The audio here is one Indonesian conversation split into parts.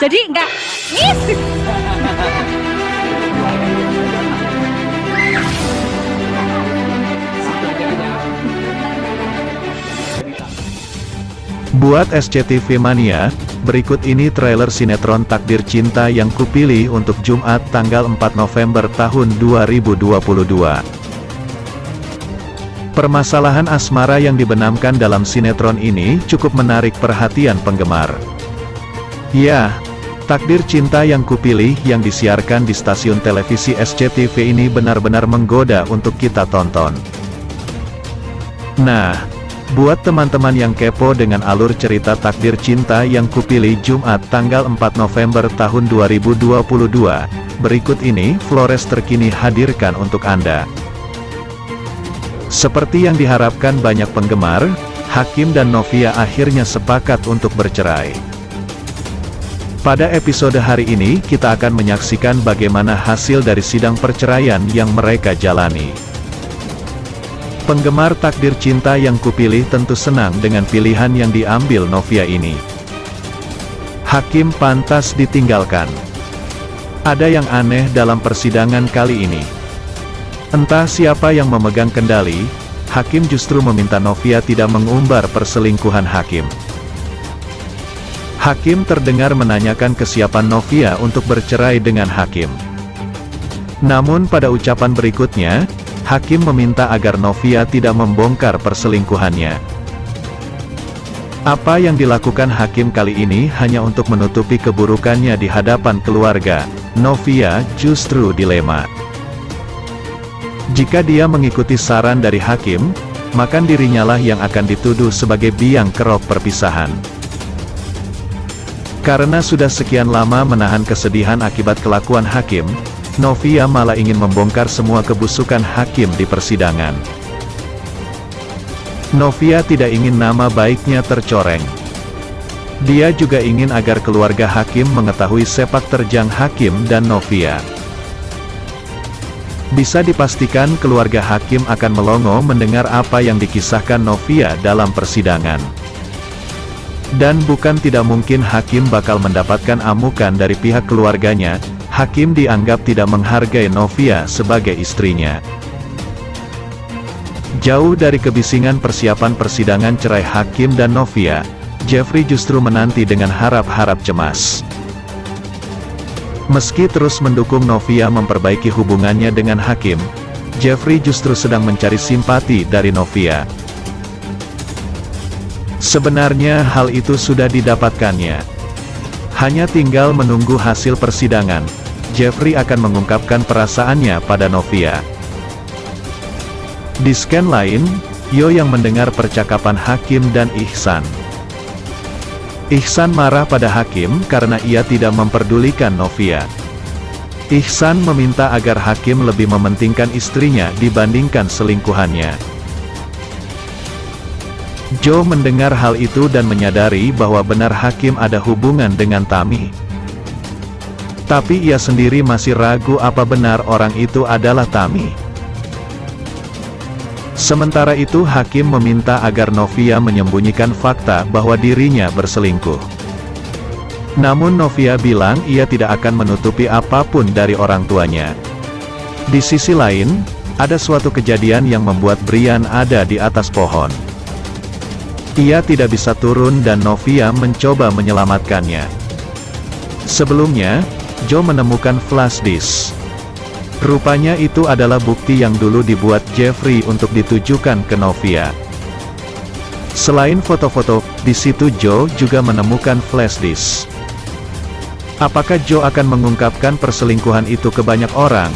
Jadi nggak miss. Buat SCTV Mania, berikut ini trailer sinetron Takdir Cinta yang kupilih untuk Jumat tanggal 4 November tahun 2022. Permasalahan asmara yang dibenamkan dalam sinetron ini cukup menarik perhatian penggemar. Ya, Takdir Cinta yang kupilih yang disiarkan di stasiun televisi SCTV ini benar-benar menggoda untuk kita tonton. Nah, buat teman-teman yang kepo dengan alur cerita Takdir Cinta yang kupilih Jumat tanggal 4 November tahun 2022, berikut ini Flores terkini hadirkan untuk Anda. Seperti yang diharapkan banyak penggemar, Hakim dan Novia akhirnya sepakat untuk bercerai. Pada episode hari ini kita akan menyaksikan bagaimana hasil dari sidang perceraian yang mereka jalani. Penggemar Takdir Cinta yang kupilih tentu senang dengan pilihan yang diambil Novia ini. Hakim pantas ditinggalkan. Ada yang aneh dalam persidangan kali ini. Entah siapa yang memegang kendali, Hakim justru meminta Novia tidak mengumbar perselingkuhan Hakim. Hakim terdengar menanyakan kesiapan Novia untuk bercerai dengan Hakim. Namun pada ucapan berikutnya, Hakim meminta agar Novia tidak membongkar perselingkuhannya. Apa yang dilakukan Hakim kali ini hanya untuk menutupi keburukannya di hadapan keluarga. Novia justru dilema. Jika dia mengikuti saran dari Hakim, maka dirinya lah yang akan dituduh sebagai biang kerok perpisahan. Karena sudah sekian lama menahan kesedihan akibat kelakuan Hakim, Novia malah ingin membongkar semua kebusukan Hakim di persidangan. Novia tidak ingin nama baiknya tercoreng. Dia juga ingin agar keluarga Hakim mengetahui sepak terjang Hakim dan Novia. Bisa dipastikan keluarga Hakim akan melongo mendengar apa yang dikisahkan Novia dalam persidangan. Dan bukan tidak mungkin Hakim bakal mendapatkan amukan dari pihak keluarganya. Hakim dianggap tidak menghargai Novia sebagai istrinya. Jauh dari kebisingan persiapan persidangan cerai Hakim dan Novia, Jeffrey justru menanti dengan harap-harap cemas. Meski terus mendukung Novia memperbaiki hubungannya dengan Hakim, Jeffrey justru sedang mencari simpati dari Novia. Sebenarnya hal itu sudah didapatkannya. Hanya tinggal menunggu hasil persidangan. Jeffrey akan mengungkapkan perasaannya pada Novia. Di scan lain, Yo yang mendengar percakapan Hakim dan Ihsan. Ihsan marah pada Hakim karena ia tidak memperdulikan Novia. Ihsan meminta agar Hakim lebih mementingkan istrinya dibandingkan selingkuhannya. Jo mendengar hal itu dan menyadari bahwa benar Hakim ada hubungan dengan Tami. Tapi ia sendiri masih ragu apa benar orang itu adalah Tami. Sementara itu Hakim meminta agar Novia menyembunyikan fakta bahwa dirinya berselingkuh. Namun Novia bilang ia tidak akan menutupi apapun dari orang tuanya. Di sisi lain, ada suatu kejadian yang membuat Brian ada di atas pohon. Ia tidak bisa turun dan Novia mencoba menyelamatkannya. Sebelumnya, Jo menemukan flash disk. Rupanya itu adalah bukti yang dulu dibuat Jeffrey untuk ditujukan ke Novia. Selain foto-foto, di situ Jo juga menemukan flash disk. Apakah Jo akan mengungkapkan perselingkuhan itu ke banyak orang?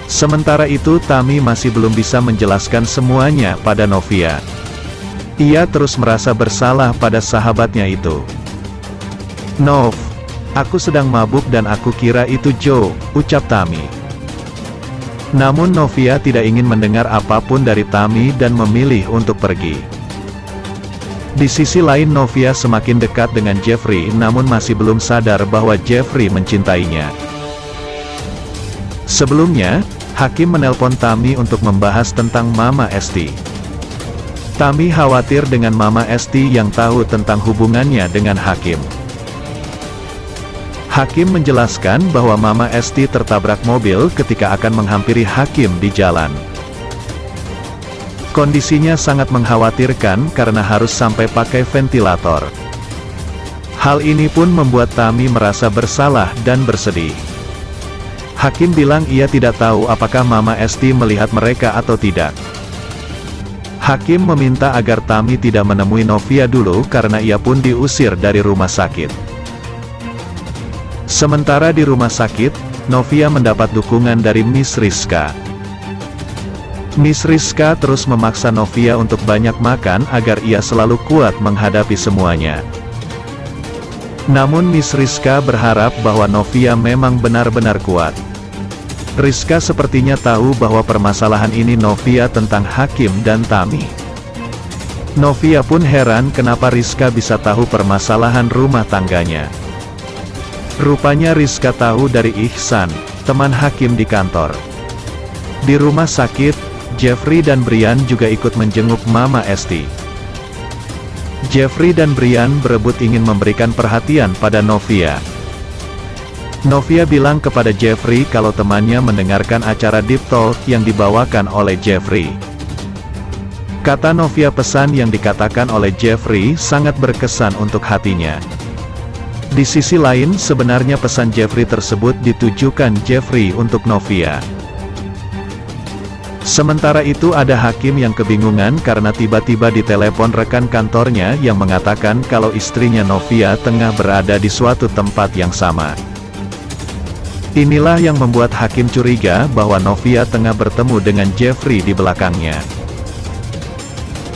Sementara itu Tami masih belum bisa menjelaskan semuanya pada Novia. Ia terus merasa bersalah pada sahabatnya itu. "Nov, aku sedang mabuk dan aku kira itu Jo," ucap Tami. Namun Novia tidak ingin mendengar apapun dari Tami dan memilih untuk pergi. Di sisi lain Novia semakin dekat dengan Jeffrey namun masih belum sadar bahwa Jeffrey mencintainya. Sebelumnya, Hakim menelpon Tami untuk membahas tentang Mama Esti. Tami khawatir dengan Mama Esti yang tahu tentang hubungannya dengan Hakim. Hakim menjelaskan bahwa Mama Esti tertabrak mobil ketika akan menghampiri Hakim di jalan. Kondisinya sangat mengkhawatirkan karena harus sampai pakai ventilator. Hal ini pun membuat Tami merasa bersalah dan bersedih. Hakim bilang ia tidak tahu apakah Mama Esti melihat mereka atau tidak. Hakim meminta agar Tami tidak menemui Novia dulu karena ia pun diusir dari rumah sakit. Sementara di rumah sakit, Novia mendapat dukungan dari Miss Rizka. Miss Rizka terus memaksa Novia untuk banyak makan agar ia selalu kuat menghadapi semuanya. Namun Miss Rizka berharap bahwa Novia memang benar-benar kuat. Rizka sepertinya tahu bahwa permasalahan ini Novia tentang Hakim dan Tami. Novia pun heran kenapa Rizka bisa tahu permasalahan rumah tangganya. Rupanya Rizka tahu dari Ihsan, teman Hakim di kantor. Di rumah sakit, Jeffrey dan Brian juga ikut menjenguk Mama Esti. Jeffrey dan Brian berebut ingin memberikan perhatian pada Novia. Novia bilang kepada Jeffrey kalau temannya mendengarkan acara Deep Talk yang dibawakan oleh Jeffrey. Kata Novia, pesan yang dikatakan oleh Jeffrey sangat berkesan untuk hatinya. Di sisi lain, sebenarnya pesan Jeffrey tersebut ditujukan Jeffrey untuk Novia. Sementara itu ada Hakim yang kebingungan karena tiba-tiba ditelepon rekan kantornya yang mengatakan kalau istrinya Novia tengah berada di suatu tempat yang sama. Inilah yang membuat Hakim curiga bahwa Novia tengah bertemu dengan Jeffrey di belakangnya.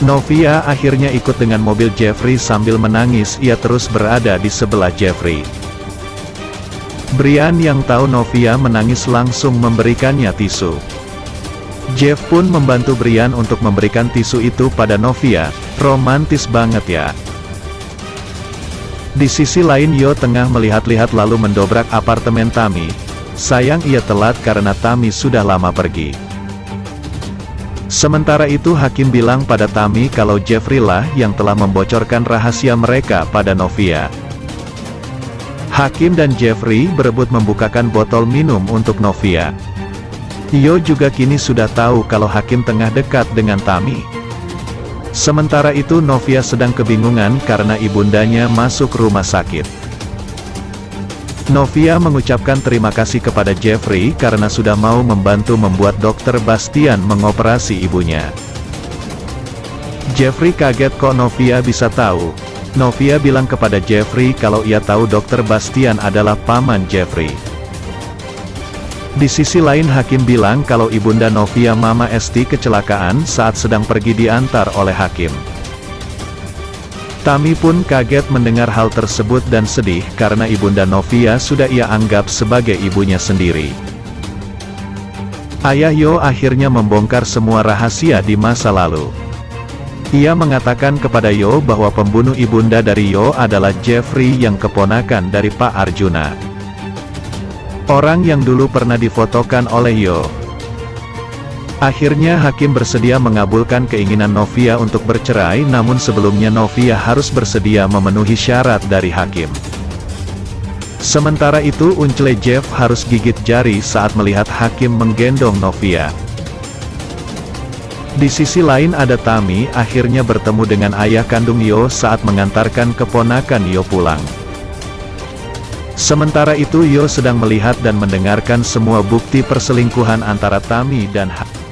Novia akhirnya ikut dengan mobil Jeffrey sambil menangis, ia terus berada di sebelah Jeffrey. Brian yang tahu Novia menangis langsung memberikannya tisu. Jeff pun membantu Brian untuk memberikan tisu itu pada Novia, romantis banget ya. Di sisi lain Yo tengah melihat-lihat lalu mendobrak apartemen Tami. Sayang ia telat karena Tami sudah lama pergi. Sementara itu Hakim bilang pada Tami kalau Jeffrey lah yang telah membocorkan rahasia mereka pada Novia. Hakim dan Jeffrey berebut membukakan botol minum untuk Novia. Yo juga kini sudah tahu kalau Hakim tengah dekat dengan Tami. Sementara itu Novia sedang kebingungan karena ibundanya masuk rumah sakit. Novia mengucapkan terima kasih kepada Jeffrey karena sudah mau membantu membuat Dr. Bastian mengoperasi ibunya. Jeffrey kaget kok Novia bisa tahu. Novia bilang kepada Jeffrey kalau ia tahu Dr. Bastian adalah paman Jeffrey. Di sisi lain Hakim bilang kalau ibunda Novia Mama Esti kecelakaan saat sedang pergi diantar oleh Hakim. Tami pun kaget mendengar hal tersebut dan sedih karena ibunda Novia sudah ia anggap sebagai ibunya sendiri. Ayah Yo akhirnya membongkar semua rahasia di masa lalu. Ia mengatakan kepada Yo bahwa pembunuh ibunda dari Yo adalah Jeffrey yang keponakan dari Pak Arjuna. Orang yang dulu pernah difotokan oleh Yo. Akhirnya Hakim bersedia mengabulkan keinginan Novia untuk bercerai, namun sebelumnya Novia harus bersedia memenuhi syarat dari Hakim. Sementara itu Uncle Jeff harus gigit jari saat melihat Hakim menggendong Novia. Di sisi lain ada Tami akhirnya bertemu dengan ayah kandung Yo saat mengantarkan keponakan Yo pulang. Sementara itu Yo sedang melihat dan mendengarkan semua bukti perselingkuhan antara Tami dan Hakim.